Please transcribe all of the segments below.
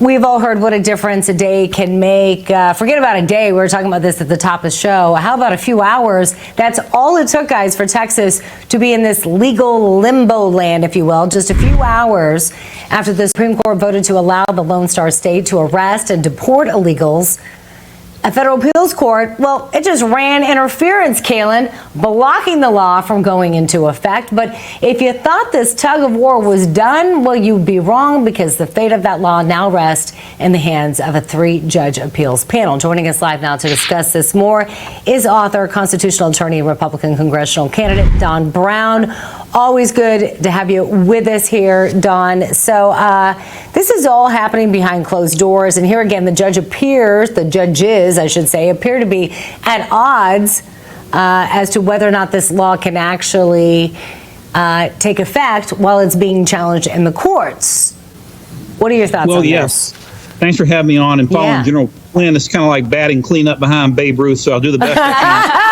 We've all heard what a difference a day can make. Forget about a day. We were talking about this at the top of the show. How about a few hours? That's all it took, guys, for Texas to be in this legal limbo land, if you will. Just a few hours after the Supreme Court voted to allow the Lone Star State to arrest and deport illegals. A federal appeals court, well, it just ran interference, Kaylin, blocking the law from going into effect. But if you thought this tug of war was done, well, you'd be wrong, because the fate of that law now rests in the hands of a 3-judge appeals panel. Joining us live now to discuss this more is author, constitutional attorney, and Republican congressional candidate Don Brown. Always good to have you with us here, Don. So this is all happening behind closed doors. And here again, the judges, I should say, appear to be at odds as to whether or not this law can actually take effect while it's being challenged in the courts. What are your thoughts on yes. this? Thanks for having me on. And following General Flynn, it's kind of like batting cleanup behind Babe Ruth, so I'll do the best I can.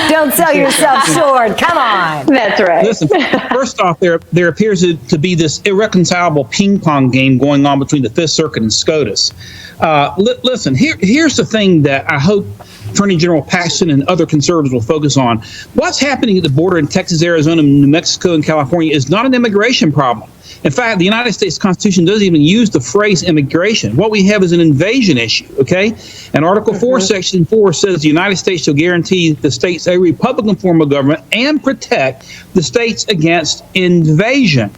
Don't sell yourself short. Come on. That's right. Listen, first off, there appears to be this irreconcilable ping-pong game going on between the Fifth Circuit and SCOTUS. Listen, here's the thing that I hope Attorney General Paxton and other conservatives will focus on. What's happening at the border in Texas, Arizona, New Mexico, and California is not an immigration problem. In fact, the United States Constitution doesn't even use the phrase immigration. What we have is an invasion issue, okay? And Article 4, Section 4 says the United States shall guarantee the states a Republican form of government and protect the states against invasion.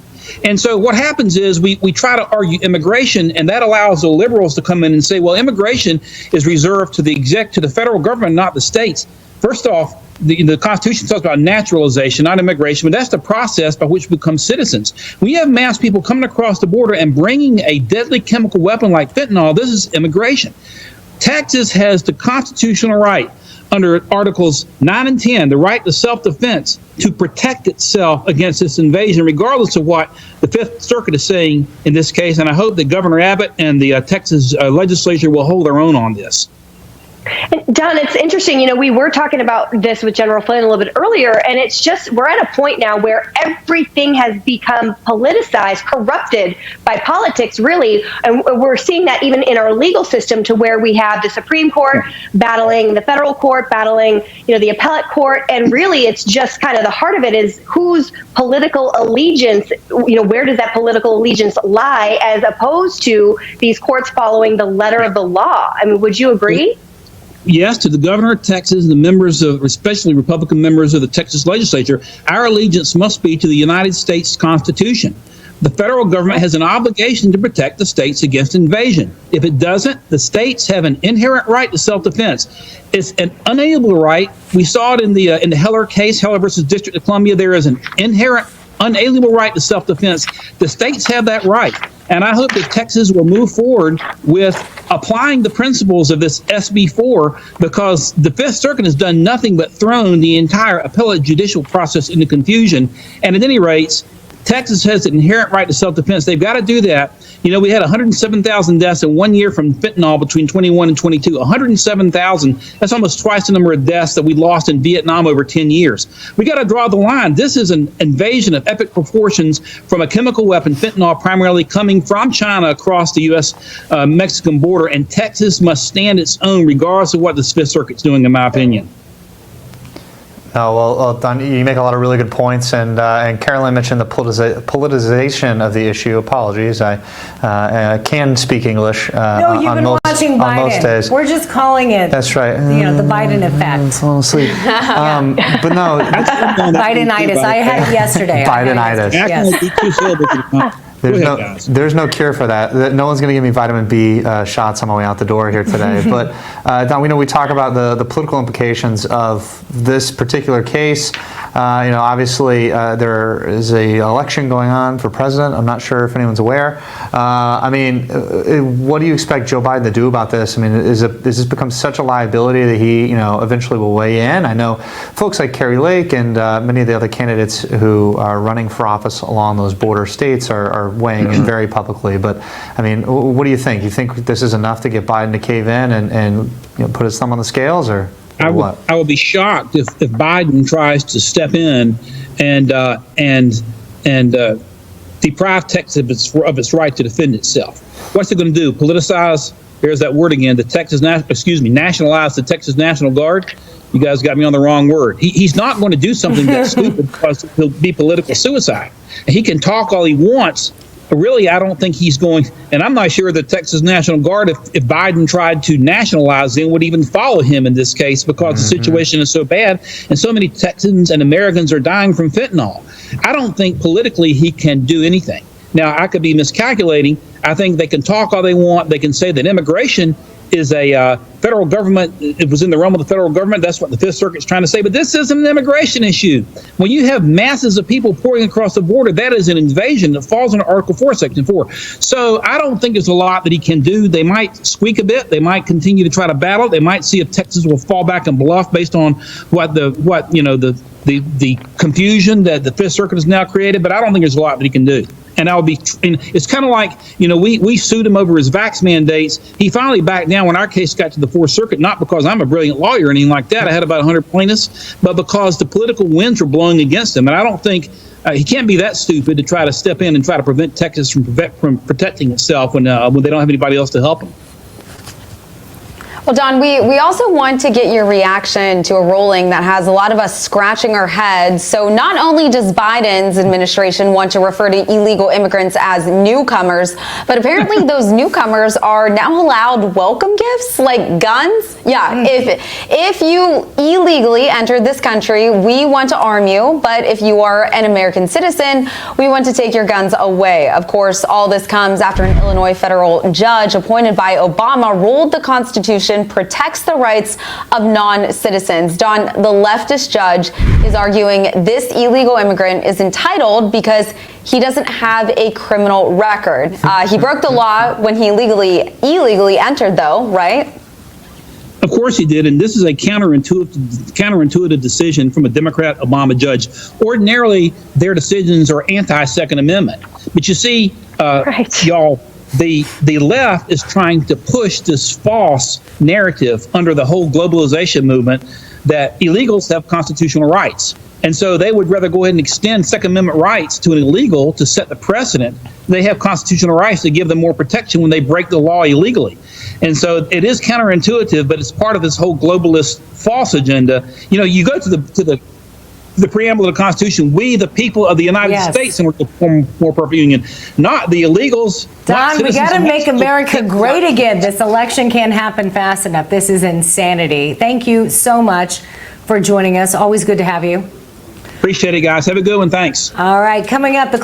And so what happens is we try to argue immigration, and that allows the liberals to come in and say, well, immigration is reserved to the federal government, not the states. First off, the Constitution talks about naturalization, not immigration, but that's the process by which we become citizens. When you have mass people coming across the border and bringing a deadly chemical weapon like fentanyl, this is immigration. Texas has the constitutional right under Articles 9 and 10, the right to self-defense, to protect itself against this invasion, regardless of what the Fifth Circuit is saying in this case. And I hope that Governor Abbott and the Texas legislature will hold their own on this. Don, it's interesting. You know, we were talking about this with General Flynn a little bit earlier, and it's just, we're at a point now where everything has become politicized, corrupted by politics, really. And we're seeing that even in our legal system, to where we have the Supreme Court battling the federal court, battling, the appellate court. And really, it's just kind of the heart of it is whose political allegiance, where does that political allegiance lie, as opposed to these courts following the letter of the law? I mean, would you agree? Yes, to the governor of Texas and the members of, especially Republican members of the Texas legislature, our allegiance must be to the United States Constitution. The federal government has an obligation to protect the states against invasion. If it doesn't, the states have an inherent right to self-defense. It's an unalienable right. We saw it in the Heller case, Heller versus District of Columbia. There is an inherent, unalienable right to self-defense. The states have that right. And I hope that Texas will move forward with applying the principles of this SB 4, because the Fifth Circuit has done nothing but thrown the entire appellate judicial process into confusion. And at any rate, Texas has an inherent right to self-defense. They've got to do that. We had 107,000 deaths in 1 year from fentanyl between 21 and 22. 107,000. That's almost twice the number of deaths that we lost in Vietnam over 10 years. We got to draw the line. This is an invasion of epic proportions from a chemical weapon, fentanyl, primarily coming from China across the U.S.-Mexican border. And Texas must stand its own, regardless of what the Fifth Circuit's doing, in my opinion. Oh, well, Don, you make a lot of really good points, and Caroline mentioned the politicization of the issue. Apologies, I can speak English. No, you've been watching Biden. On most days. We're just calling it. That's right. The Biden effect. Fall asleep. But no, Bidenitis. I had it yesterday. Bidenitis. Yes. There's no cure for that. No one's going to give me vitamin B shots on my way out the door here today. But Don, we talk about the political implications of this particular case. Obviously there is an election going on for president. I'm not sure if anyone's aware. What do you expect Joe Biden to do about this? Does this become such a liability that he, eventually will weigh in? I know folks like Kari Lake and many of the other candidates who are running for office along those border states are weighing in very publicly. But what do you think? You think this is enough to get Biden to cave in and put his thumb on the scales, or what? I would be shocked if Biden tries to step in and deprive Texas of its right to defend itself. What's it going to do? Politicize? There's that word again. Nationalize the Texas National Guard. You guys got me on the wrong word. He's not going to do something that's stupid because it'll be political suicide. He can talk all he wants. But really, I don't think he's going, and I'm not sure the Texas National Guard, if Biden tried to nationalize them, would even follow him in this case because the situation is so bad and so many Texans and Americans are dying from fentanyl. I don't think politically he can do anything. Now, I could be miscalculating. I think they can talk all they want. They can say that immigration is a federal government. It was in the realm of the federal government. That's what the Fifth Circuit's trying to say. But this isn't an immigration issue. When you have masses of people pouring across the border, that is an invasion that falls under Article 4, Section 4. So I don't think there's a lot that he can do. They might squeak a bit. They might continue to try to battle. They might see if Texas will fall back and bluff based on the confusion that the Fifth Circuit has now created. But I don't think there's a lot that he can do. And it's kind of like, we sued him over his vax mandates. He finally backed down when our case got to the Fourth Circuit, not because I'm a brilliant lawyer or anything like that. I had about 100 plaintiffs, but because the political winds were blowing against him. And I don't think he can't be that stupid to try to step in and try to prevent Texas from protecting itself when they don't have anybody else to help them. Well, Don, we also want to get your reaction to a ruling that has a lot of us scratching our heads. So not only does Biden's administration want to refer to illegal immigrants as newcomers, but apparently those newcomers are now allowed welcome gifts like guns. Yeah, if you illegally entered this country, we want to arm you. But if you are an American citizen, we want to take your guns away. Of course, all this comes after an Illinois federal judge appointed by Obama ruled the Constitution protects the rights of non-citizens. Don, the leftist judge is arguing this illegal immigrant is entitled because he doesn't have a criminal record. He broke the law when he illegally entered, though, right? Of course he did, and this is a counterintuitive decision from a Democrat Obama judge. Ordinarily, their decisions are anti-Second Amendment. But you see, y'all, the left is trying to push this false narrative under the whole globalization movement that illegals have constitutional rights. And so they would rather go ahead and extend Second Amendment rights to an illegal to set the precedent. They have constitutional rights to give them more protection when they break the law illegally. And so it is counterintuitive, but it's part of this whole globalist false agenda. You go to the preamble of the Constitution, we, the people of the United States, and we're to form more perfect union, not the illegals. Don, we got to make America great again. This election can't happen fast enough. This is insanity. Thank you so much for joining us. Always good to have you. Appreciate it, guys. Have a good one. Thanks. All right, coming up, the